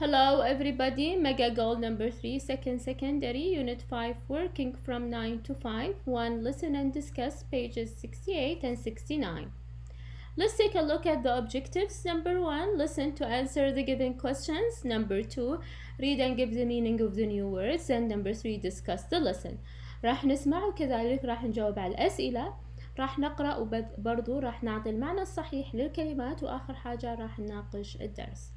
Hello everybody, mega goal number 3, second secondary, unit 5, working from 9 to 5, 1, listen and discuss pages 68 and 69. Let's take a look at the objectives. Number 1, listen to answer the given questions. Number 2, read and give the meaning of the new words. And number 3, discuss the lesson. راح نسمع وكذلك راح نجاوب على الأسئلة. راح نقرأ وبرضو راح نعطي المعنى الصحيح للكلمات، وآخر حاجة راح نناقش الدرس.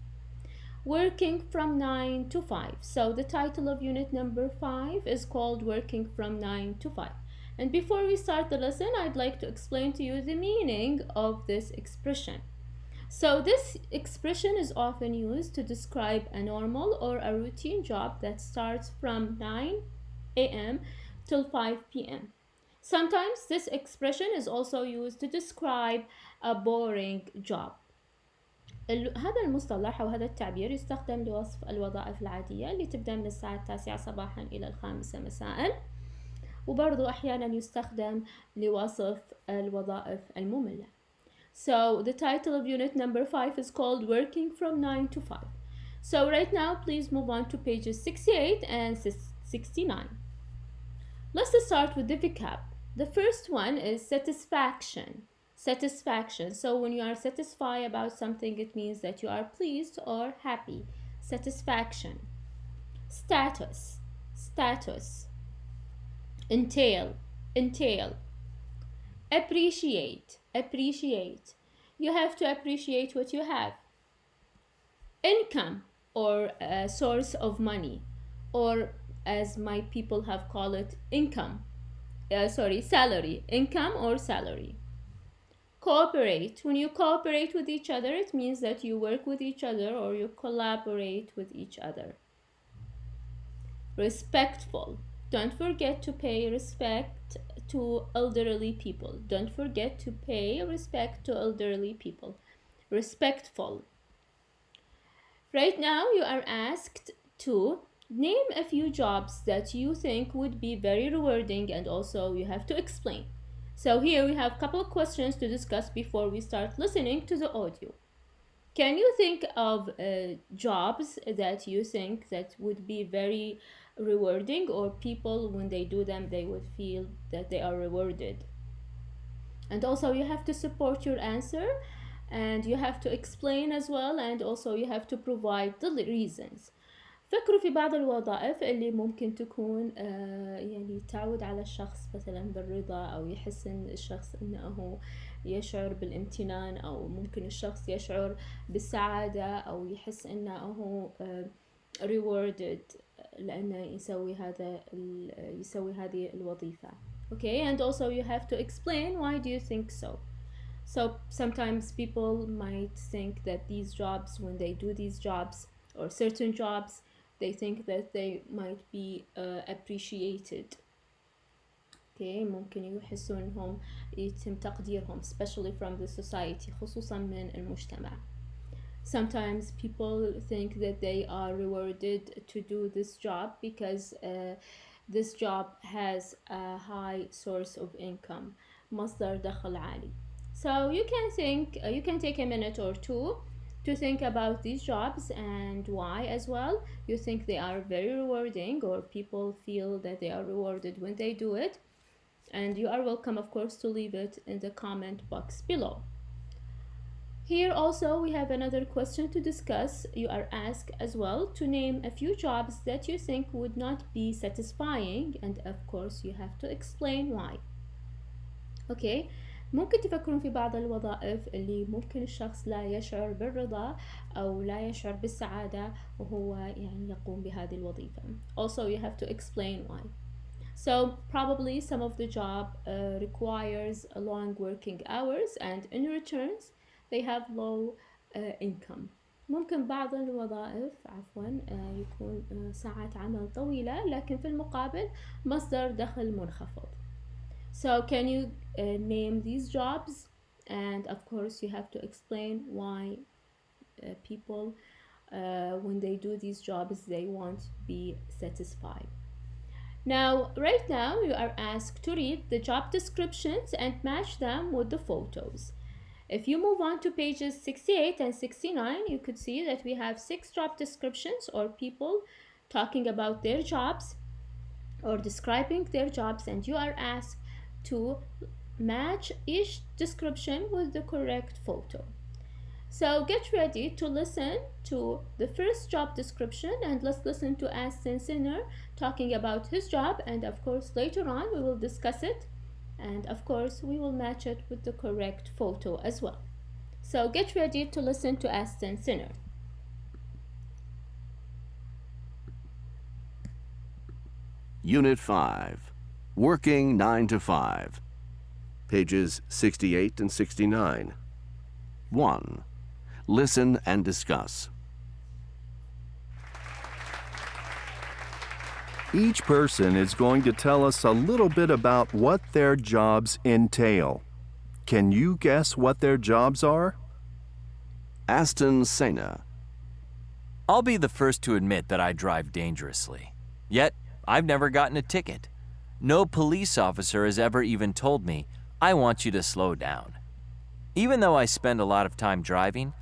Working from 9 to 5. So the title of unit number 5 is called Working from 9 to 5. And before we start the lesson, I'd like to explain to you the meaning of this expression. So this expression is often used to describe a normal or a routine job that starts from 9 a.m. till 5 p.m. Sometimes this expression is also used to describe a boring job. هذا المصطلح أو هذا التعبير يستخدم لوصف الوظائف العادية اللي تبدأ من الساعة 9 صباحا إلى 5 مساء، وبرضو أحيانا يستخدم لوصف الوظائف المملة. So the title of unit number 5 is called Working from 9 to 5. So right now please move on to pages 68 and 69. Let's start with the vocab. The first one is satisfaction. Satisfaction. So when you are satisfied about something, it means that you are pleased or happy. Satisfaction. Status. Status. Entail. Entail. Appreciate. Appreciate. You have to appreciate what you have. Income, or a source of money, or as my people have called it, income. Salary. Income or salary. Cooperate. When you cooperate with each other, it means that you work with each other or you collaborate with each other. Respectful. Don't forget to pay respect to elderly people. Don't forget to pay respect to elderly people. Respectful. Right now you are asked to name a few jobs that you think would be very rewarding, and also you have to explain. So here we have a couple of questions to discuss before we start listening to the audio. Can you think of jobs that you think that would be very rewarding, or people when they do them they would feel that they are rewarded? And also you have to support your answer, and you have to explain as well, and also you have to provide the reasons. فكروا في بعض الوظائف اللي ممكن تكون يعني تعود على الشخص مثلا بالرضا، أو يحس إن الشخص إنه يشعر بالامتنان، أو ممكن الشخص يشعر بالسعادة، أو يحس إنه rewarded لأنه يسوي هذه الوظيفة. Okay, and also you have to explain why do you think so. So sometimes people might think that these jobs, when they do these jobs or certain jobs, they think that they might be appreciated. Okay, ممكن يحسوا إنهم يتم تقديرهم, especially from the society, خصوصا من المجتمع. Sometimes people think that they are rewarded to do this job because this job has a high source of income, مصدر دخل عالي. So you can take a minute or two to think about these jobs and why as well you think they are very rewarding, or people feel that they are rewarded when they do it. And you are welcome, of course, to leave it in the comment box below. Here also we have another question to discuss. You are asked as well to name a few jobs that you think would not be satisfying, and of course you have to explain why. Okay, ممكن تفكرون في بعض الوظائف اللي ممكن الشخص لا يشعر بالرضا أو لا يشعر بالسعادة وهو يعني يقوم بهذه الوظيفة. Also you have to explain why. So probably some of the job requires long working hours, and in returns they have low income. ممكن بعض الوظائف يكون ساعات عمل طويلة لكن في المقابل مصدر دخل منخفض. So can you name these jobs? And of course you have to explain why people when they do these jobs they won't be satisfied. Now right now you are asked to read the job descriptions and match them with the photos. If you move on to pages 68 and 69, you could see that we have 6 job descriptions or people talking about their jobs or describing their jobs, and you are asked to match each description with the correct photo. So get ready to listen to the first job description, and let's listen to Aston Sinner talking about his job, and of course later on we will discuss it, and of course we will match it with the correct photo as well. So get ready to listen to Aston Sinner. Unit 5, Working 9 to 5, pages 68 and 69. 1. Listen and discuss. Each person is going to tell us a little bit about what their jobs entail. Can you guess what their jobs are? Aston Sinner. I'll be the first to admit that I drive dangerously. Yet, I've never gotten a ticket. No police officer has ever even told me, "I want you to slow down." Even though I spend a lot of time driving,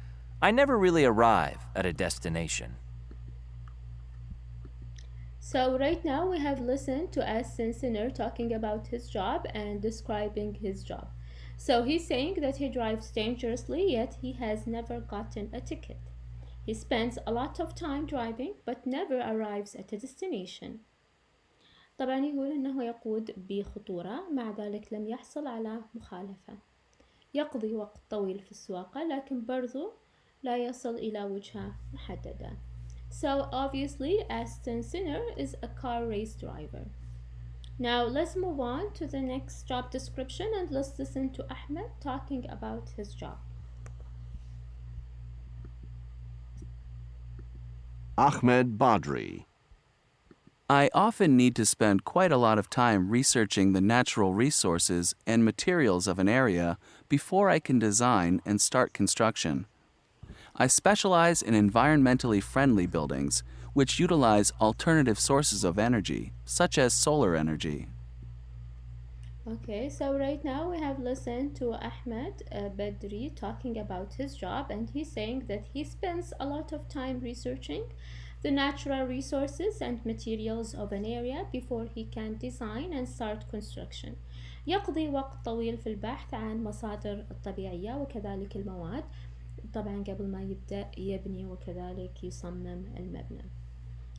I never really arrive at a destination. So right now we have listened to Aston Sinner talking about his job and describing his job. So he's saying that he drives dangerously, yet he has never gotten a ticket. He spends a lot of time driving but never arrives at a destination. طبعا يقول أنه يقود بخطورة، مع ذلك لم يحصل على مخالفة. يقضي وقت طويل في السواقة لكن برضو لا يصل إلى وجهة محددة. So obviously Aston Sinner is a car race driver. Now let's move on to the next job description and let's listen to Ahmed talking about his job. Ahmed Badri. I often need to spend quite a lot of time researching the natural resources and materials of an area before I can design and start construction. I specialize in environmentally friendly buildings, which utilize alternative sources of energy, such as solar energy. Okay, so right now we have listened to Ahmed Badri talking about his job, and he's saying that he spends a lot of time researching the natural resources and materials of an area before he can design and start construction. يقضي وقت طويل في البحث عن مصادر الطبيعية وكذلك المواد، طبعا قبل ما يبدأ يبني وكذلك يصمم المبنى.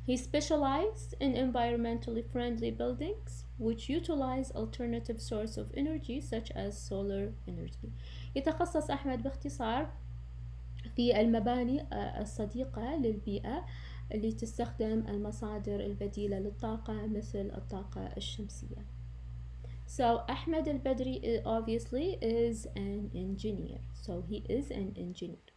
He specialized in environmentally friendly buildings which utilize alternative source of energy such as solar energy. يتخصص أحمد باختصار في المباني الصديقة للبيئة اللي تستخدم المصادر البديلة للطاقة مثل الطاقة الشمسية. So Ahmed al-Badri obviously is an engineer. So he is an engineer.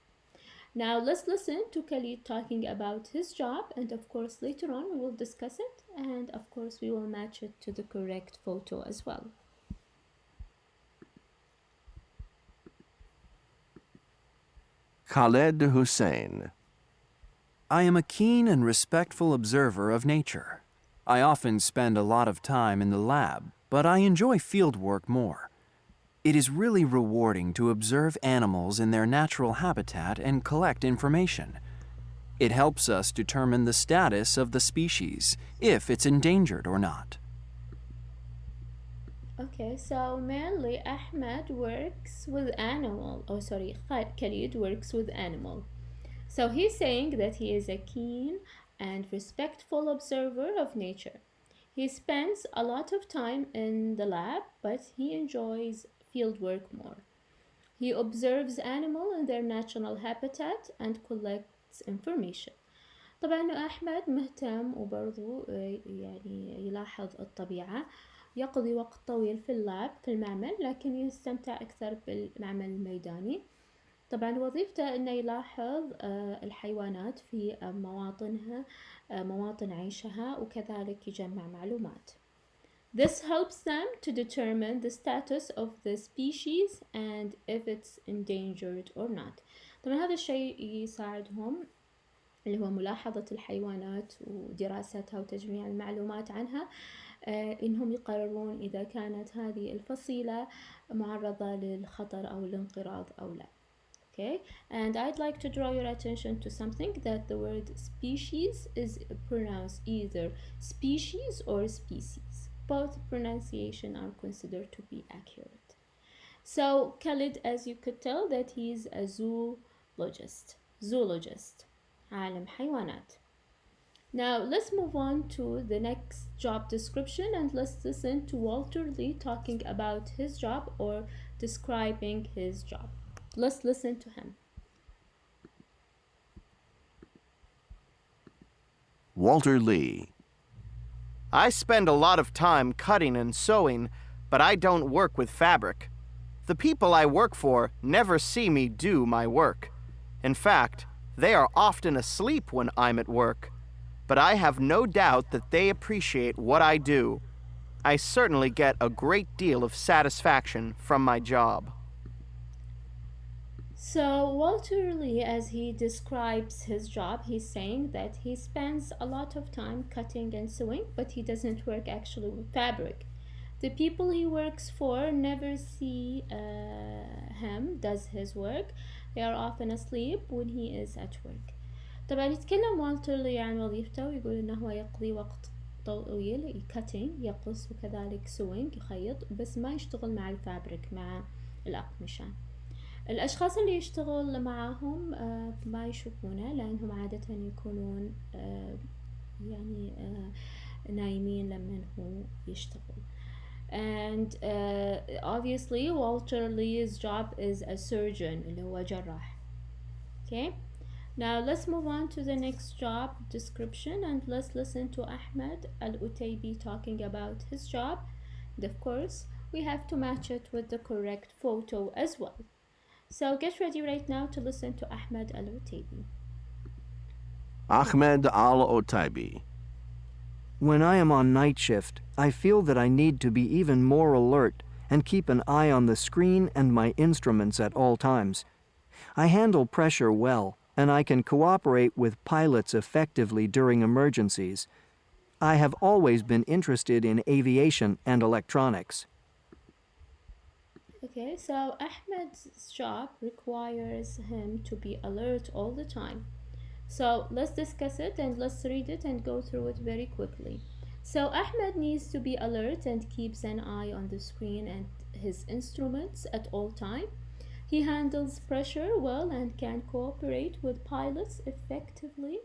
Now let's listen to Khalid talking about his job, and of course later on we will discuss it, and of course we will match it to the correct photo as well. Khaled Hussein. I am a keen and respectful observer of nature. I often spend a lot of time in the lab, but I enjoy field work more. It is really rewarding to observe animals in their natural habitat and collect information. It helps us determine the status of the species, if it's endangered or not. Okay, so mainly Ahmed works with Khalid works with animal. So he's saying that he is a keen and respectful observer of nature. He spends a lot of time in the lab, but he enjoys field work more. He observes animals in their natural habitat and collects information. طبعا أحمد مهتم وبرضو يعني يلاحظ الطبيعة، يقضي وقت طويل في اللاب في المعمل لكن يستمتع أكثر بالمعمل الميداني. طبعا وظيفته أنه يلاحظ الحيوانات في مواطنها مواطن عيشها وكذلك يجمع معلومات. This helps them to determine the status of the species and if it's endangered or not. طبعا هذا الشيء يساعدهم اللي هو ملاحظة الحيوانات ودراستها وتجميع المعلومات عنها، إنهم يقررون إذا كانت هذه الفصيلة معرضة للخطر أو الانقراض أو لا. Okay, and I'd like to draw your attention to something, that the word species is pronounced either species or species. Both pronunciation are considered to be accurate. So Khalid, as you could tell, that he's a zoologist, عالم حيوانات. Now let's move on to the next job description, and let's listen to Walter Lee talking about his job or describing his job. Let's listen to him. Walter Lee. I spend a lot of time cutting and sewing, but I don't work with fabric. The people I work for never see me do my work. In fact, they are often asleep when I'm at work. But I have no doubt that they appreciate what I do. I certainly get a great deal of satisfaction from my job. So Walter Lee, as he describes his job, he's saying that he spends a lot of time cutting and sewing, but he doesn't work actually with fabric. The people he works for never see him does his work. They are often asleep when he is at work. طبعا يتكلم والتر لي عن وظيفته ويقول إنه هو يقضي وقت طويل cutting يقص وكذلك sewing يخيط، بس ما يشتغل مع الفابريك مع الأقمشة. الأشخاص اللي يشتغل معاهم ما يشوفونه لأنهم عادة يكونون يعني نايمين لما هو يشتغل. And obviously Walter Lee's job is a surgeon اللي هو جراح. Okay, now let's move on to the next job description, and let's listen to Ahmed Al-Utaybi talking about his job, and of course we have to match it with the correct photo as well. So get ready right now to listen to Ahmed Al-Utaybi. Ahmed Al-Otaibi. When I am on night shift, I feel that I need to be even more alert and keep an eye on the screen and my instruments at all times. I handle pressure well, and I can cooperate with pilots effectively during emergencies. I have always been interested in aviation and electronics. Okay, so Ahmed's job requires him to be alert all the time. So let's discuss it and let's read it and go through it very quickly. So Ahmed needs to be alert and keeps an eye on the screen and his instruments at all time. He handles pressure well and can cooperate with pilots effectively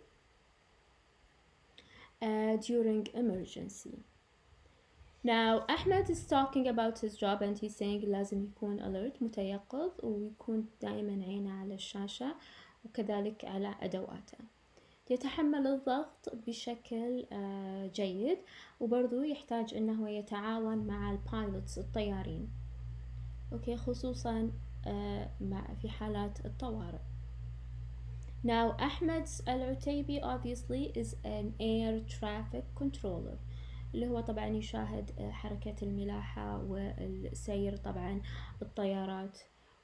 during emergency. Now Ahmed is talking about his job and he's saying لازم يكون alert متيقظ ويكون دائما عينه على الشاشة وكذلك على أدواته. يتحمل الضغط بشكل جيد وبرضو يحتاج أنه يتعاون مع البايلوتس الطيارين. أوكي خصوصا في حالات الطوارئ. Now Ahmed Al-Utaybi obviously is an air traffic controller اللي هو طبعا يشاهد حركة الملاحة والسير طبعا الطيارات،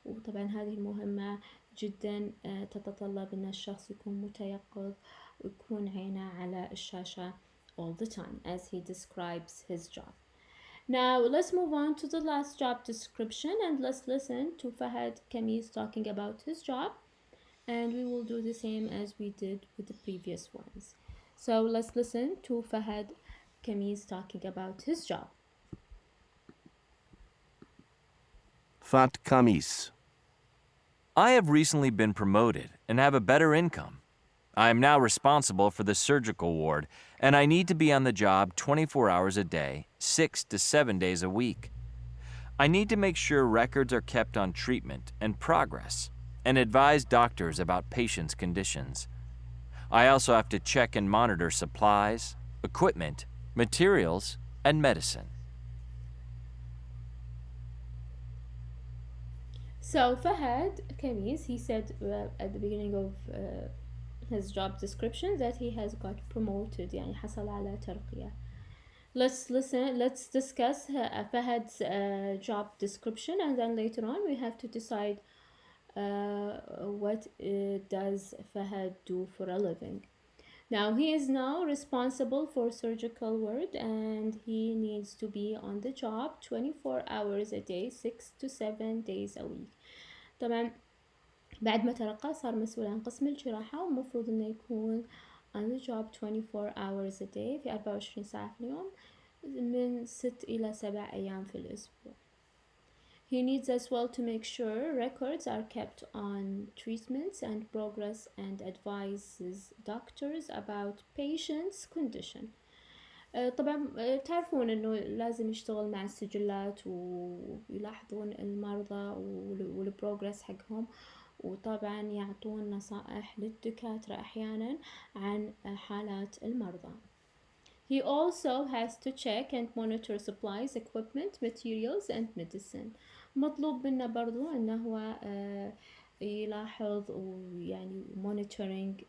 وطبعا هذه المهمة جدا تتطلب أن الشخص يكون متيقظ ويكون عينه على الشاشة all the time as he describes his job. Now let's move on to the last job description and let's listen to Fahad Kamiz talking about his job, and we will do the same as we did with the previous ones. So let's listen to Fahad Kamiz talking about his job. Fat Kamis. I have recently been promoted and have a better income. I am now responsible for the surgical ward, and I need to be on the job 24 hours a day, 6 to 7 days a week. I need to make sure records are kept on treatment and progress, and advise doctors about patients' conditions. I also have to check and monitor supplies, equipment, materials, and medicine. So Fahad Kamiz, he said at the beginning of his job description that he has got promoted, يعني حصل على ترقية. Let's discuss Fahad's job description, and then later on we have to decide what does Fahad do for a living. Now he is now responsible for surgical ward and he needs to be on the job 24 hours a day 6 to 7 days a week. طبعا بعد ما ترقى صار مسؤول عن قسم الجراحة ومفروض انه يكون on the job 24 hours a day في 24 ساعة في اليوم من 6 إلى 7 أيام في الأسبوع. He needs as well to make sure records are kept on treatments and progress and advises doctors about patients' condition. طبعا تعرفون انه لازم يشتغل مع السجلات ويلاحظون المرضى والبروجرس حقهم وطبعا يعطون نصائح للدكاترة أحيانا عن حالات المرضى. He also has to check and monitor supplies, equipment, materials and medicine. مطلوب منه برضو انه هو يلاحظ ويعني monitoring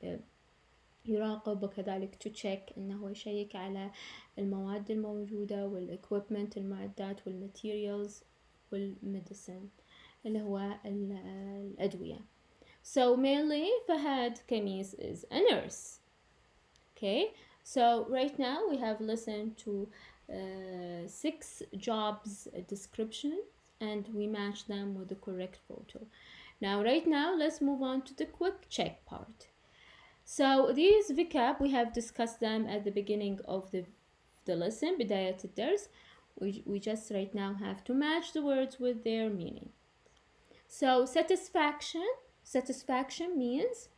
يراقب وكذلك to check انه هو يشيك على المواد الموجودة والاكويبمنت المعدات والماتيريالز والميديسن اللي هو الأدوية. So mainly Fahad Kamis is a nurse. Okay, so right now we have listened to 6 jobs description and we match them with the correct photo. Now right now let's move on to the quick check part. So these vocab we have discussed them at the beginning of the lesson بداية الدرس. We just right now have to match the words with their meaning. So satisfaction means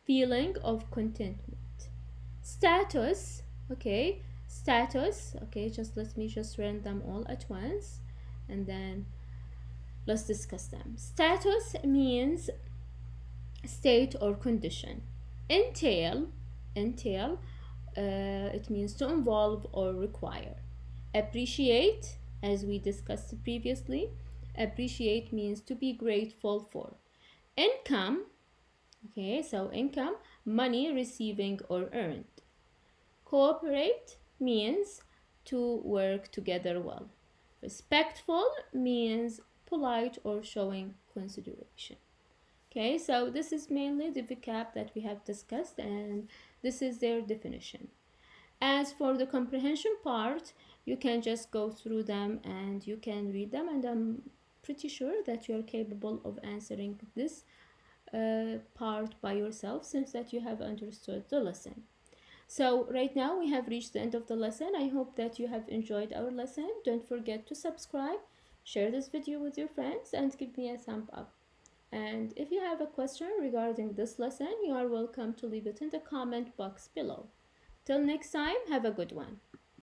feeling of contentment. Status, okay, just let me just run them all at once and then let's discuss them. Status means state or condition. Entail, it means to involve or require. Appreciate, as we discussed previously, appreciate means to be grateful for. Income, okay, so income, money receiving or earned. Cooperate means to work together well. Respectful means polite or showing consideration. Okay, so this is mainly the vocab that we have discussed and this is their definition. As for the comprehension part, you can just go through them and you can read them and I'm pretty sure that you're capable of answering this part by yourself since that you have understood the lesson. So right now we have reached the end of the lesson. I hope that you have enjoyed our lesson. Don't forget to subscribe, share this video with your friends and give me a thumb up. And if you have a question regarding this lesson, you are welcome to leave it in the comment box below. Till next time, have a good one.